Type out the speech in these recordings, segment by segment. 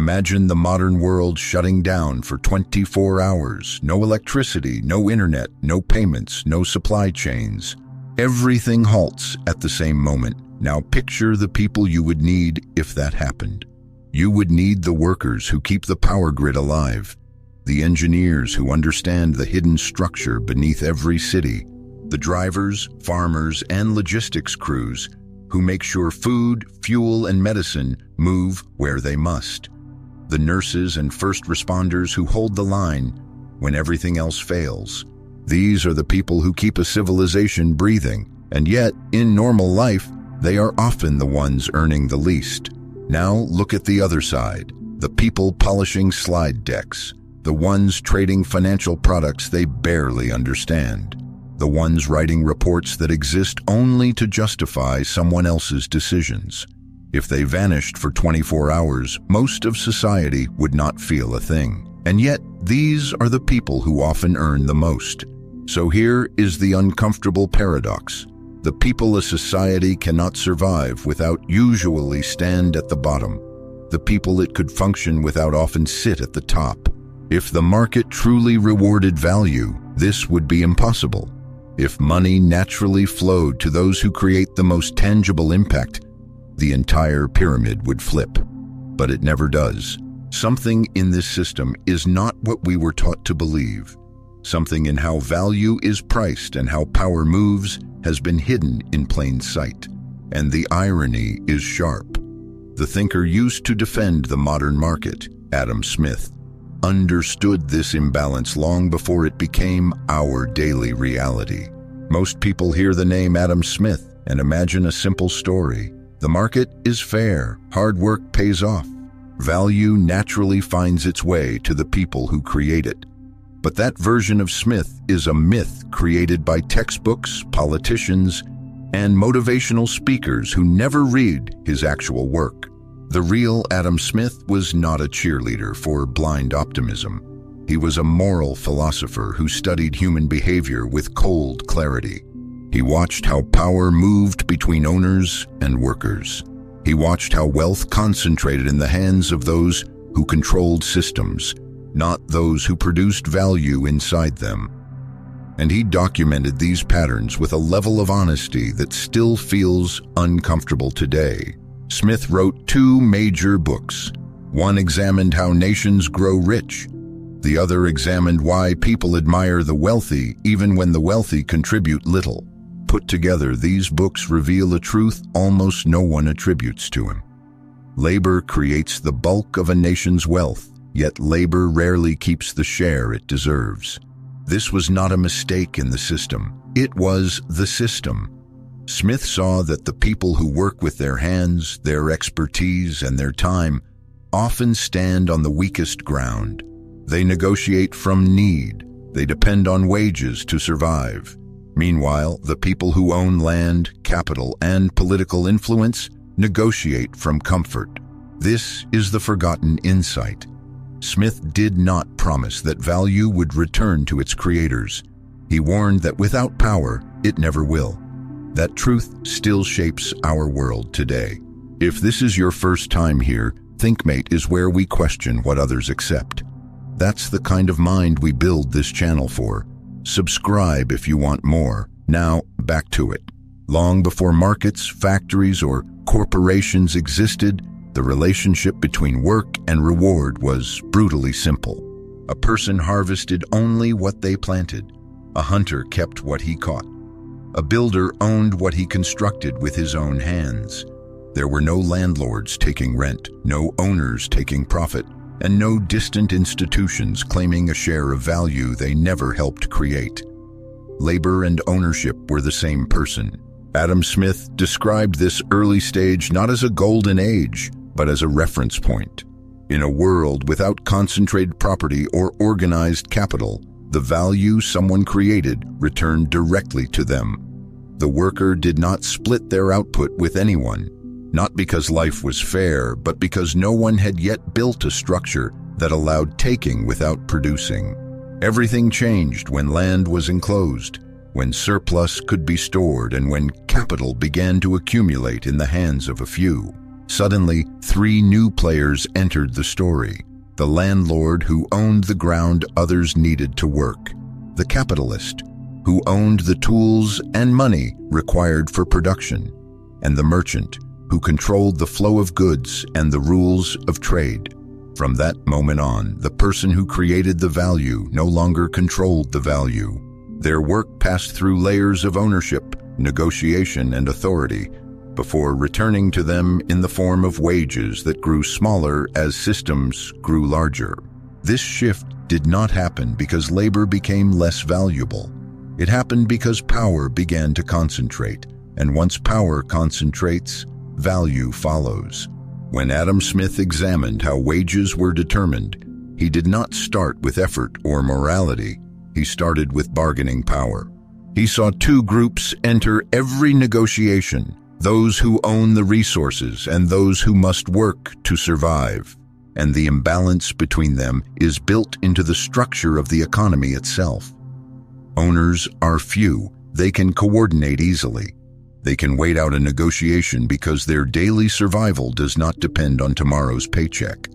Imagine the modern world shutting down for 24 hours. No electricity, no internet, no payments, no supply chains. Everything halts at the same moment. Now picture the people you would need if that happened. You would need the workers who keep the power grid alive, the engineers who understand the hidden structure beneath every city, the drivers, farmers, and logistics crews who make sure food, fuel, and medicine move where they must, the nurses and first responders who hold the line when everything else fails. These are the people who keep a civilization breathing, and yet, in normal life, they are often the ones earning the least. Now look at the other side, the people polishing slide decks, the ones trading financial products they barely understand, the ones writing reports that exist only to justify someone else's decisions. If they vanished for 24 hours, most of society would not feel a thing. And yet, these are the people who often earn the most. So here is the uncomfortable paradox. The people a society cannot survive without usually stand at the bottom. The people it could function without often sit at the top. If the market truly rewarded value, this would be impossible. If money naturally flowed to those who create the most tangible impact, the entire pyramid would flip. But it never does. Something in this system is not what we were taught to believe. Something in how value is priced and how power moves has been hidden in plain sight. And the irony is sharp. The thinker used to defend the modern market, Adam Smith, understood this imbalance long before it became our daily reality. Most people hear the name Adam Smith and imagine a simple story. The market is fair, hard work pays off. Value naturally finds its way to the people who create it. But that version of Smith is a myth created by textbooks, politicians, and motivational speakers who never read his actual work. The real Adam Smith was not a cheerleader for blind optimism. He was a moral philosopher who studied human behavior with cold clarity. He watched how power moved between owners and workers. He watched how wealth concentrated in the hands of those who controlled systems, not those who produced value inside them. And he documented these patterns with a level of honesty that still feels uncomfortable today. Smith wrote 2 major books. One examined how nations grow rich. The other examined why people admire the wealthy even when the wealthy contribute little. Put together, these books reveal a truth almost no one attributes to him. Labor creates the bulk of a nation's wealth, yet labor rarely keeps the share it deserves. This was not a mistake in the system. It was the system. Smith saw that the people who work with their hands, their expertise, and their time often stand on the weakest ground. They negotiate from need. They depend on wages to survive. Meanwhile, the people who own land, capital, and political influence negotiate from comfort. This is the forgotten insight. Smith did not promise that value would return to its creators. He warned that without power, it never will. That truth still shapes our world today. If this is your first time here, ThinkMate is where we question what others accept. That's the kind of mind we build this channel for. Subscribe if you want more. Now, back to it. Long before markets, factories, or corporations existed, the relationship between work and reward was brutally simple. A person harvested only what they planted. A hunter kept what he caught. A builder owned what he constructed with his own hands. There were no landlords taking rent, no owners taking profit, and no distant institutions claiming a share of value they never helped create. Labor and ownership were the same person. Adam Smith described this early stage not as a golden age, but as a reference point. In a world without concentrated property or organized capital, the value someone created returned directly to them. The worker did not split their output with anyone, not because life was fair, but because no one had yet built a structure that allowed taking without producing. Everything changed when land was enclosed, when surplus could be stored, and when capital began to accumulate in the hands of a few. Suddenly, three new players entered the story. The landlord who owned the ground others needed to work. The capitalist who owned the tools and money required for production. And the merchant who controlled the flow of goods and the rules of trade. From that moment on, the person who created the value no longer controlled the value. Their work passed through layers of ownership, negotiation, and authority, before returning to them in the form of wages that grew smaller as systems grew larger. This shift did not happen because labor became less valuable. It happened because power began to concentrate, and once power concentrates, value follows. When Adam Smith examined how wages were determined, he did not start with effort or morality. He started with bargaining power. He saw two groups enter every negotiation: those who own the resources and those who must work to survive. And the imbalance between them is built into the structure of the economy itself. Owners are few. They can coordinate easily. They can wait out a negotiation because their daily survival does not depend on tomorrow's paycheck.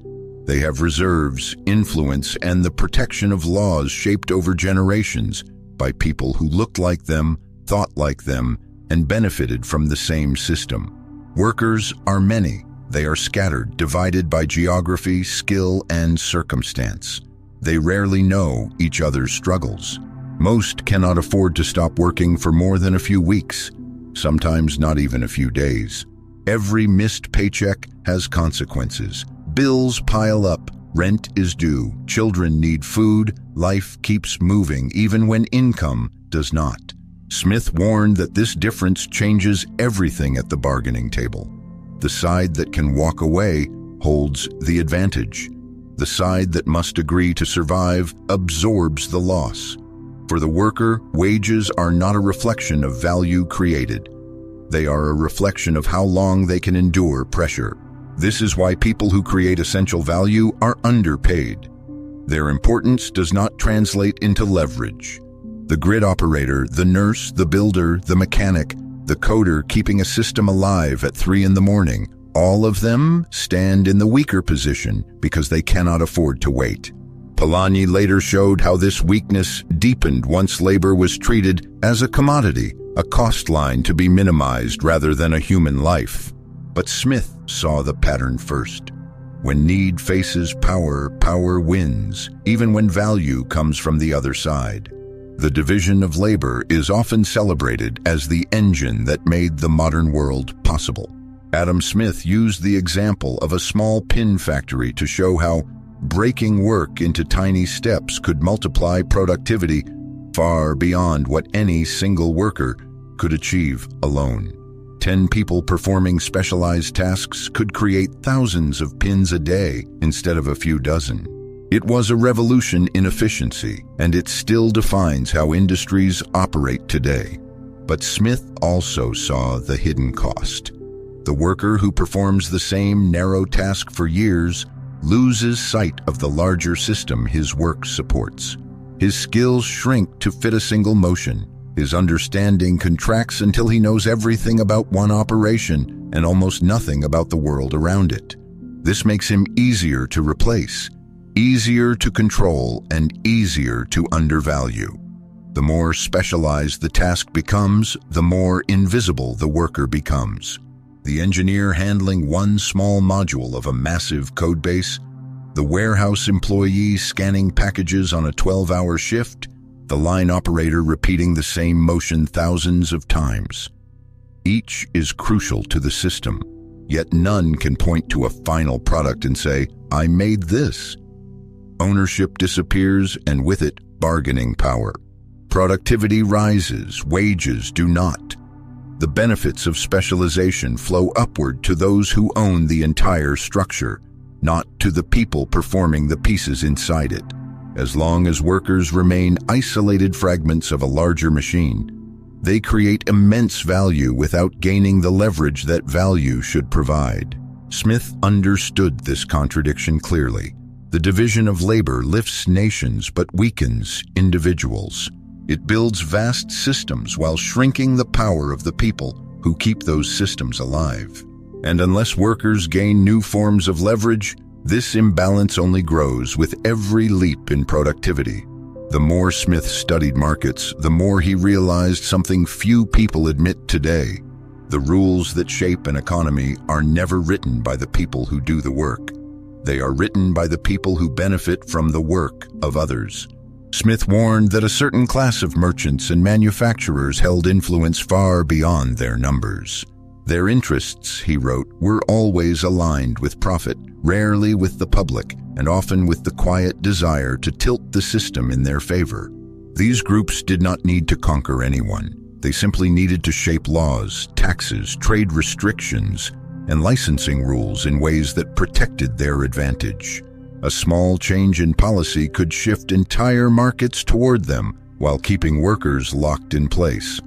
They have reserves, influence, and the protection of laws shaped over generations by people who looked like them, thought like them, and benefited from the same system. Workers are many. They are scattered, divided by geography, skill, and circumstance. They rarely know each other's struggles. Most cannot afford to stop working for more than a few weeks, sometimes not even a few days. Every missed paycheck has consequences. Bills pile up, rent is due, children need food, life keeps moving even when income does not. Smith warned that this difference changes everything at the bargaining table. The side that can walk away holds the advantage. The side that must agree to survive absorbs the loss. For the worker, wages are not a reflection of value created. They are a reflection of how long they can endure pressure. This is why people who create essential value are underpaid. Their importance does not translate into leverage. The grid operator, the nurse, the builder, the mechanic, the coder keeping a system alive at 3 a.m, all of them stand in the weaker position because they cannot afford to wait. Polanyi later showed how this weakness deepened once labor was treated as a commodity, a cost line to be minimized rather than a human life. But Smith saw the pattern first. When need faces power, power wins, even when value comes from the other side. The division of labor is often celebrated as the engine that made the modern world possible. Adam Smith used the example of a small pin factory to show how breaking work into tiny steps could multiply productivity far beyond what any single worker could achieve alone. 10 people performing specialized tasks could create thousands of pins a day instead of a few dozen. It was a revolution in efficiency, and it still defines how industries operate today. But Smith also saw the hidden cost. The worker who performs the same narrow task for years loses sight of the larger system his work supports. His skills shrink to fit a single motion. His understanding contracts until he knows everything about one operation and almost nothing about the world around it. This makes him easier to replace, easier to control, and easier to undervalue. The more specialized the task becomes, the more invisible the worker becomes. The engineer handling one small module of a massive codebase, the warehouse employee scanning packages on a 12-hour shift, the line operator repeating the same motion thousands of times. Each is crucial to the system, yet none can point to a final product and say, "I made this." Ownership disappears, and with it, bargaining power. Productivity rises, wages do not. The benefits of specialization flow upward to those who own the entire structure, not to the people performing the pieces inside it. As long as workers remain isolated fragments of a larger machine, they create immense value without gaining the leverage that value should provide. Smith understood this contradiction clearly. The division of labor lifts nations but weakens individuals. It builds vast systems while shrinking the power of the people who keep those systems alive. And unless workers gain new forms of leverage, this imbalance only grows with every leap in productivity. The more Smith studied markets, the more he realized something few people admit today. The rules that shape an economy are never written by the people who do the work. They are written by the people who benefit from the work of others. Smith warned that a certain class of merchants and manufacturers held influence far beyond their numbers. Their interests, he wrote, were always aligned with profit, rarely with the public, and often with the quiet desire to tilt the system in their favor. These groups did not need to conquer anyone. They simply needed to shape laws, taxes, trade restrictions, and licensing rules in ways that protected their advantage. A small change in policy could shift entire markets toward them while keeping workers locked in place.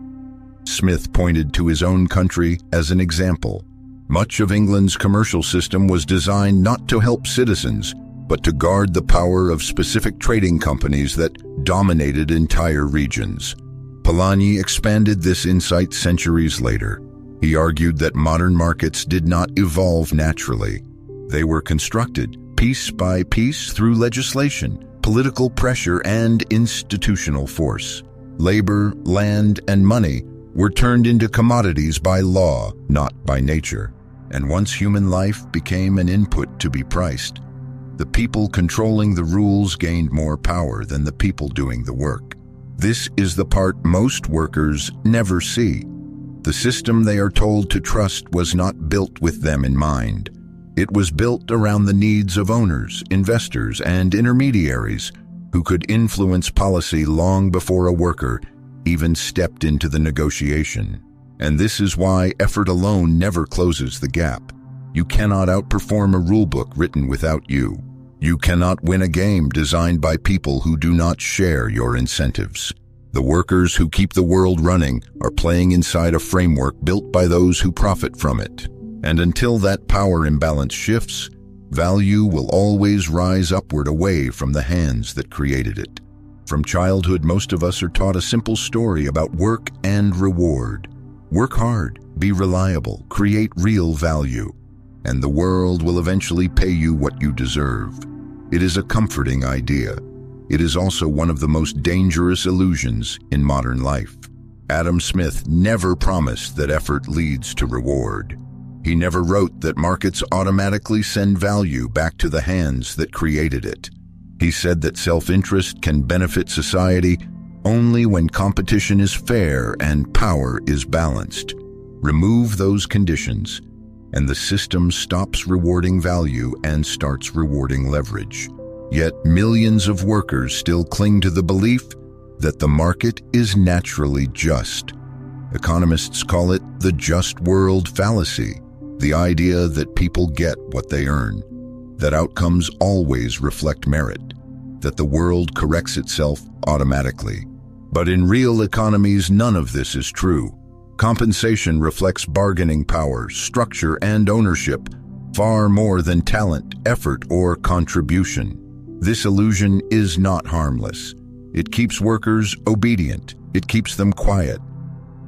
Smith pointed to his own country as an example. Much of England's commercial system was designed not to help citizens, but to guard the power of specific trading companies that dominated entire regions. Polanyi expanded this insight centuries later. He argued that modern markets did not evolve naturally. They were constructed piece by piece through legislation, political pressure, and institutional force. Labor, land, and money were turned into commodities by law, not by nature. And once human life became an input to be priced, the people controlling the rules gained more power than the people doing the work. This is the part most workers never see. The system they are told to trust was not built with them in mind. It was built around the needs of owners, investors, and intermediaries who could influence policy long before a worker even stepped into the negotiation. And this is why effort alone never closes the gap. You cannot outperform a rulebook written without you. You cannot win a game designed by people who do not share your incentives. The workers who keep the world running are playing inside a framework built by those who profit from it. And until that power imbalance shifts, value will always rise upward away from the hands that created it. From childhood, most of us are taught a simple story about work and reward. Work hard, be reliable, create real value, and the world will eventually pay you what you deserve. It is a comforting idea. It is also one of the most dangerous illusions in modern life. Adam Smith never promised that effort leads to reward. He never wrote that markets automatically send value back to the hands that created it. He said that self-interest can benefit society only when competition is fair and power is balanced. Remove those conditions, and the system stops rewarding value and starts rewarding leverage. Yet millions of workers still cling to the belief that the market is naturally just. Economists call it the just world fallacy, the idea that people get what they earn, that outcomes always reflect merit, that the world corrects itself automatically. But in real economies, none of this is true. Compensation reflects bargaining power, structure, and ownership, far more than talent, effort, or contribution. This illusion is not harmless. It keeps workers obedient. It keeps them quiet.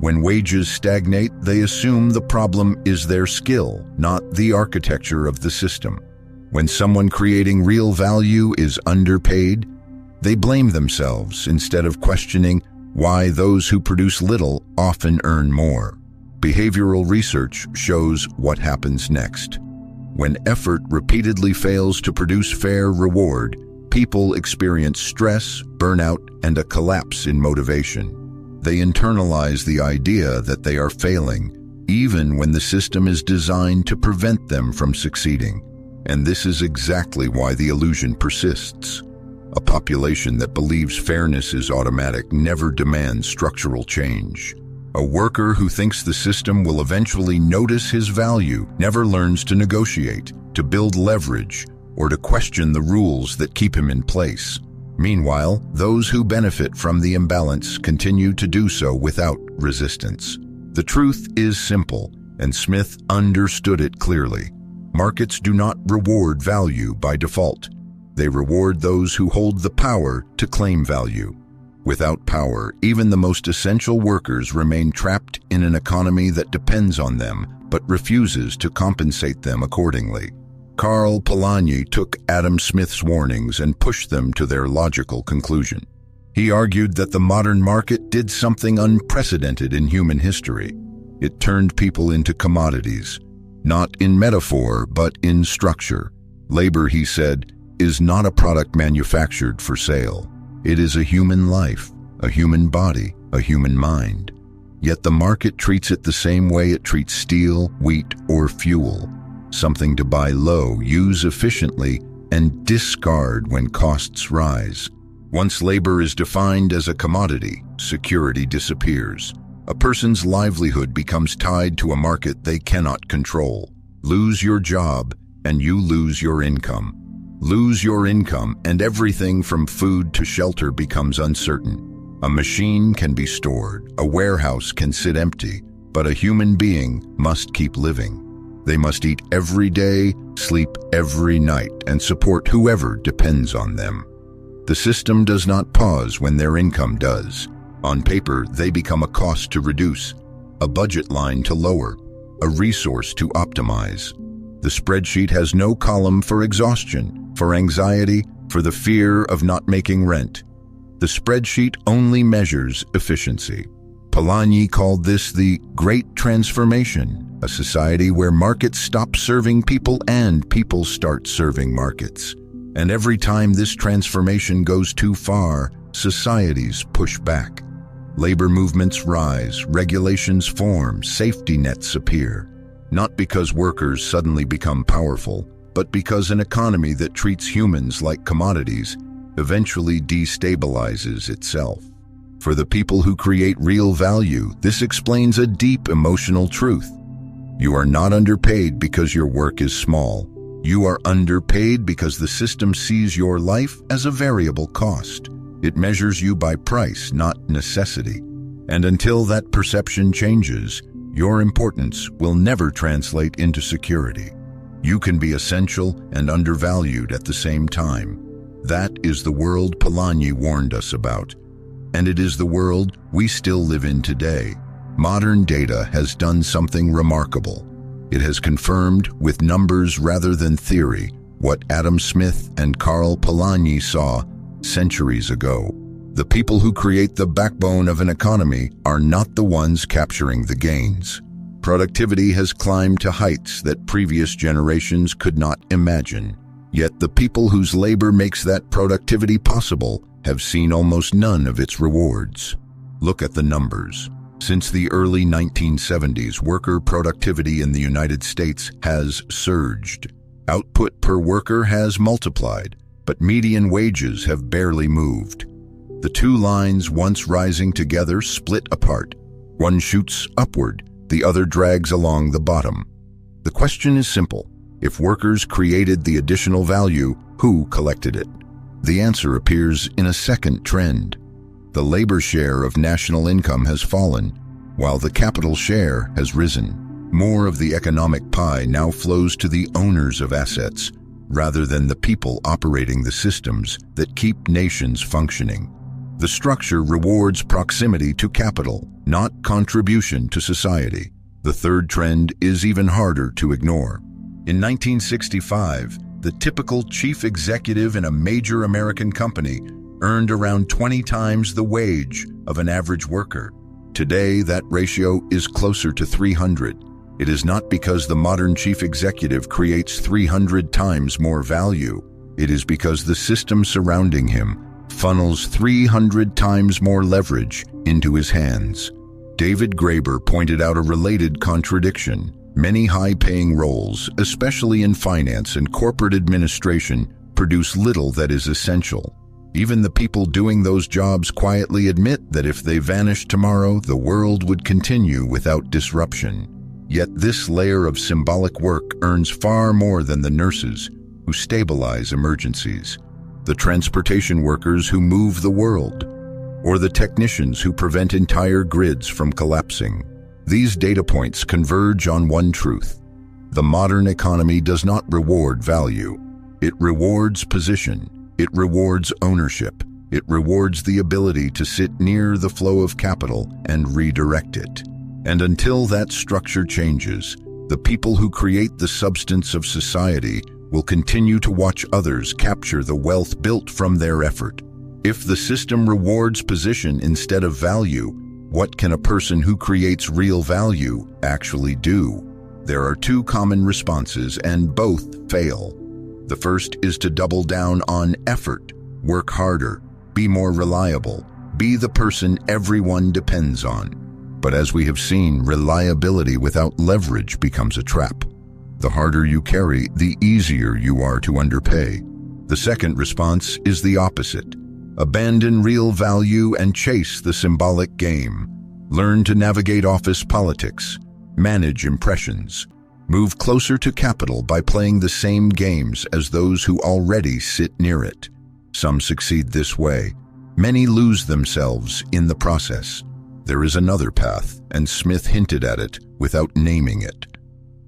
When wages stagnate, they assume the problem is their skill, not the architecture of the system. When someone creating real value is underpaid, they blame themselves instead of questioning why those who produce little often earn more. Behavioral research shows what happens next. When effort repeatedly fails to produce fair reward, people experience stress, burnout, and a collapse in motivation. They internalize the idea that they are failing, even when the system is designed to prevent them from succeeding. And this is exactly why the illusion persists. A population that believes fairness is automatic never demands structural change. A worker who thinks the system will eventually notice his value never learns to negotiate, to build leverage, or to question the rules that keep him in place. Meanwhile, those who benefit from the imbalance continue to do so without resistance. The truth is simple, and Smith understood it clearly. Markets do not reward value by default. They reward those who hold the power to claim value. Without power, even the most essential workers remain trapped in an economy that depends on them, but refuses to compensate them accordingly. Karl Polanyi took Adam Smith's warnings and pushed them to their logical conclusion. He argued that the modern market did something unprecedented in human history. It turned people into commodities, not in metaphor, but in structure. Labor, he said, is not a product manufactured for sale. It is a human life, a human body, a human mind. Yet the market treats it the same way it treats steel, wheat, or fuel. Something to buy low, use efficiently, and discard when costs rise. Once labor is defined as a commodity, security disappears. A person's livelihood becomes tied to a market they cannot control. Lose your job, and you lose your income. Lose your income, and everything from food to shelter becomes uncertain. A machine can be stored, a warehouse can sit empty, but a human being must keep living. They must eat every day, sleep every night, and support whoever depends on them. The system does not pause when their income does. On paper, they become a cost to reduce, a budget line to lower, a resource to optimize. The spreadsheet has no column for exhaustion, for anxiety, for the fear of not making rent. The spreadsheet only measures efficiency. Polanyi called this the Great Transformation, a society where markets stop serving people and people start serving markets. And every time this transformation goes too far, societies push back. Labor movements rise, regulations form, safety nets appear. Not because workers suddenly become powerful, but because an economy that treats humans like commodities eventually destabilizes itself. For the people who create real value, this explains a deep emotional truth. You are not underpaid because your work is small. You are underpaid because the system sees your life as a variable cost. It measures you by price, not necessity. And until that perception changes, your importance will never translate into security. You can be essential and undervalued at the same time. That is the world Polanyi warned us about. And it is the world we still live in today. Modern data has done something remarkable. It has confirmed, with numbers rather than theory, what Adam Smith and Karl Polanyi saw centuries ago. The people who create the backbone of an economy are not the ones capturing the gains. Productivity has climbed to heights that previous generations could not imagine. Yet the people whose labor makes that productivity possible have seen almost none of its rewards. Look at the numbers. Since the early 1970s, worker productivity in the United States has surged. Output per worker has multiplied, but median wages have barely moved. The two lines once rising together split apart. One shoots upward, the other drags along the bottom. The question is simple. If workers created the additional value, who collected it? The answer appears in a second trend. The labor share of national income has fallen, while the capital share has risen. More of the economic pie now flows to the owners of assets, rather than the people operating the systems that keep nations functioning. The structure rewards proximity to capital, not contribution to society. The third trend is even harder to ignore. In 1965, the typical chief executive in a major American company earned around 20 times the wage of an average worker. Today, that ratio is closer to 300. It is not because the modern chief executive creates 300 times more value. It is because the system surrounding him funnels 300 times more leverage into his hands. David Graeber pointed out a related contradiction. Many high-paying roles, especially in finance and corporate administration, produce little that is essential. Even the people doing those jobs quietly admit that if they vanished tomorrow, the world would continue without disruption. Yet this layer of symbolic work earns far more than the nurses who stabilize emergencies, the transportation workers who move the world, or the technicians who prevent entire grids from collapsing. These data points converge on one truth. The modern economy does not reward value. It rewards position. It rewards ownership. It rewards the ability to sit near the flow of capital and redirect it. And until that structure changes, The people who create the substance of society will continue to watch others capture the wealth built from their effort. If the system rewards position instead of value, what can a person who creates real value actually do? There are two common responses, and both fail. The first is to double down on effort, work harder, be more reliable, be the person everyone depends on. But as we have seen, reliability without leverage becomes a trap. The harder you carry, the easier you are to underpay. The second response is the opposite. Abandon real value and chase the symbolic game. Learn to navigate office politics, manage impressions, move closer to capital by playing the same games as those who already sit near it. Some succeed this way. Many lose themselves in the process. There is another path, and Smith hinted at it without naming it.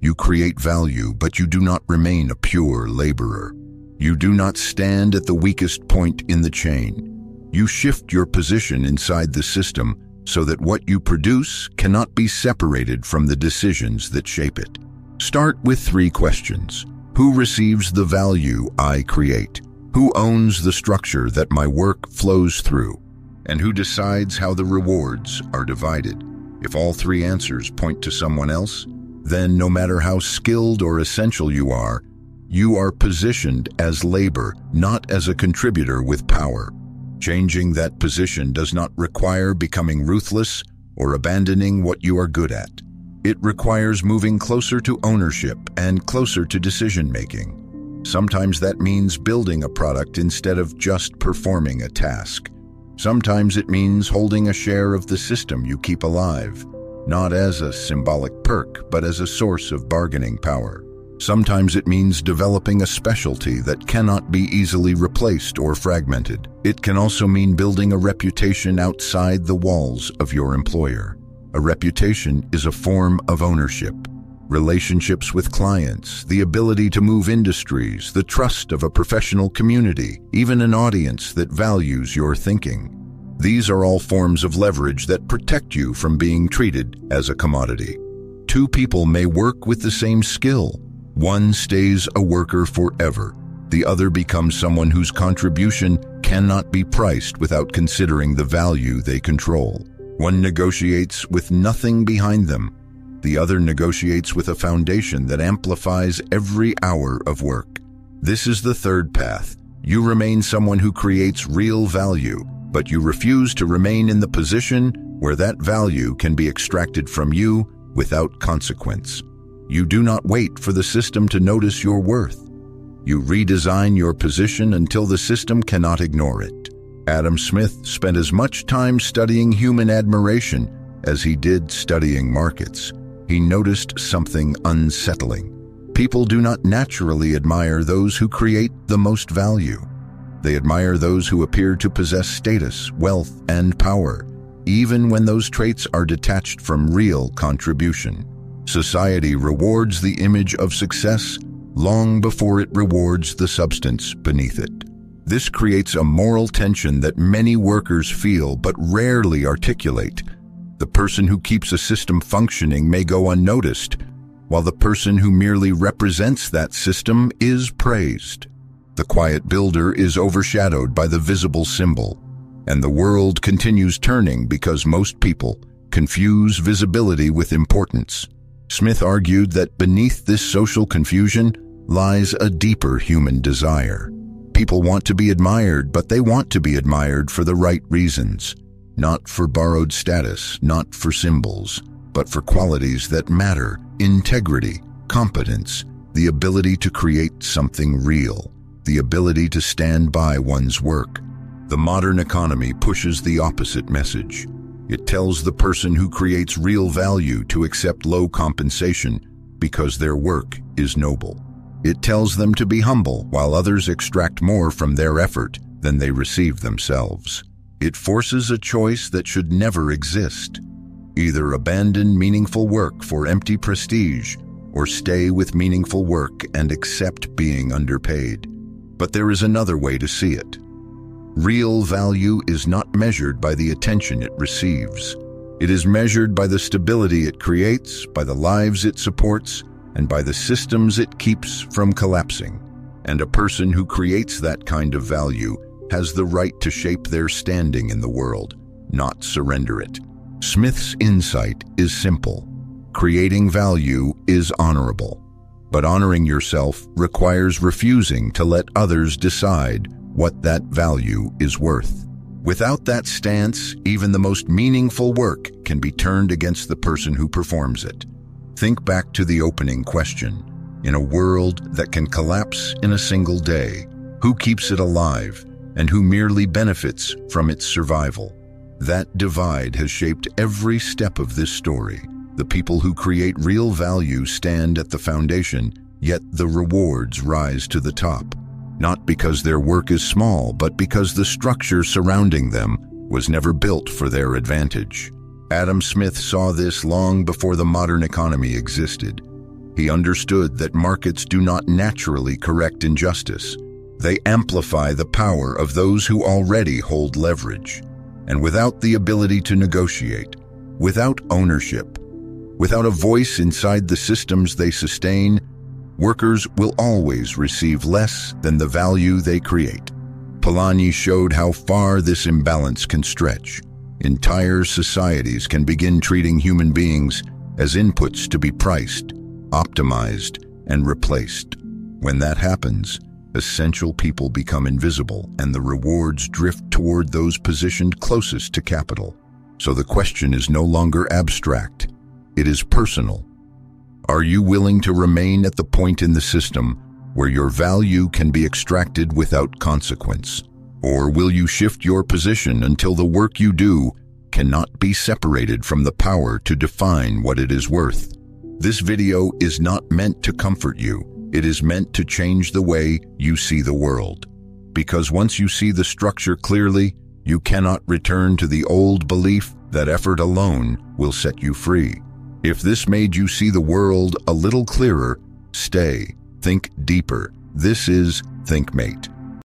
You create value, but you do not remain a pure laborer. You do not stand at the weakest point in the chain. You shift your position inside the system so that what you produce cannot be separated from the decisions that shape it. Start with 3 questions. Who receives the value I create? Who owns the structure that my work flows through? And who decides how the rewards are divided? If all 3 answers point to someone else, then no matter how skilled or essential you are positioned as labor, not as a contributor with power. Changing that position does not require becoming ruthless or abandoning what you are good at. It requires moving closer to ownership and closer to decision-making. Sometimes that means building a product instead of just performing a task. Sometimes it means holding a share of the system you keep alive, not as a symbolic perk, but as a source of bargaining power. Sometimes it means developing a specialty that cannot be easily replaced or fragmented. It can also mean building a reputation outside the walls of your employer. A reputation is a form of ownership. Relationships with clients, the ability to move industries, the trust of a professional community, even an audience that values your thinking. These are all forms of leverage that protect you from being treated as a commodity. 2 people may work with the same skill. One stays a worker forever. The other becomes someone whose contribution cannot be priced without considering the value they control. One negotiates with nothing behind them. The other negotiates with a foundation that amplifies every hour of work. This is the third path. You remain someone who creates real value, but you refuse to remain in the position where that value can be extracted from you without consequence. You do not wait for the system to notice your worth. You redesign your position until the system cannot ignore it. Adam Smith spent as much time studying human admiration as he did studying markets. He noticed something unsettling. People do not naturally admire those who create the most value. They admire those who appear to possess status, wealth, and power, even when those traits are detached from real contribution. Society rewards the image of success long before it rewards the substance beneath it. This creates a moral tension that many workers feel but rarely articulate. The person who keeps a system functioning may go unnoticed, while the person who merely represents that system is praised. The quiet builder is overshadowed by the visible symbol, and the world continues turning because most people confuse visibility with importance. Smith argued that beneath this social confusion lies a deeper human desire. People want to be admired, but they want to be admired for the right reasons. Not for borrowed status, not for symbols, but for qualities that matter: integrity, competence, the ability to create something real, the ability to stand by one's work. The modern economy pushes the opposite message. It tells the person who creates real value to accept low compensation because their work is noble. It tells them to be humble while others extract more from their effort than they receive themselves. It forces a choice that should never exist. Either abandon meaningful work for empty prestige, or stay with meaningful work and accept being underpaid. But there is another way to see it. Real value is not measured by the attention it receives. It is measured by the stability it creates, by the lives it supports, and by the systems it keeps from collapsing. And a person who creates that kind of value has the right to shape their standing in the world, not surrender it. Smith's insight is simple. Creating value is honorable, but honoring yourself requires refusing to let others decide what that value is worth. Without that stance, even the most meaningful work can be turned against the person who performs it. Think back to the opening question. In a world that can collapse in a single day, who keeps it alive and who merely benefits from its survival? That divide has shaped every step of this story. The people who create real value stand at the foundation, yet the rewards rise to the top. Not because their work is small, but because the structure surrounding them was never built for their advantage. Adam Smith saw this long before the modern economy existed. He understood that markets do not naturally correct injustice. They amplify the power of those who already hold leverage. And without the ability to negotiate, without ownership, without a voice inside the systems they sustain, workers will always receive less than the value they create. Polanyi showed how far this imbalance can stretch. Entire societies can begin treating human beings as inputs to be priced, optimized, and replaced. When that happens, essential people become invisible and the rewards drift toward those positioned closest to capital. So the question is no longer abstract. It is personal. Are you willing to remain at the point in the system where your value can be extracted without consequence? Or will you shift your position until the work you do cannot be separated from the power to define what it is worth? This video is not meant to comfort you. It is meant to change the way you see the world. Because once you see the structure clearly, you cannot return to the old belief that effort alone will set you free. If this made you see the world a little clearer, stay, think deeper. This is ThinkMate.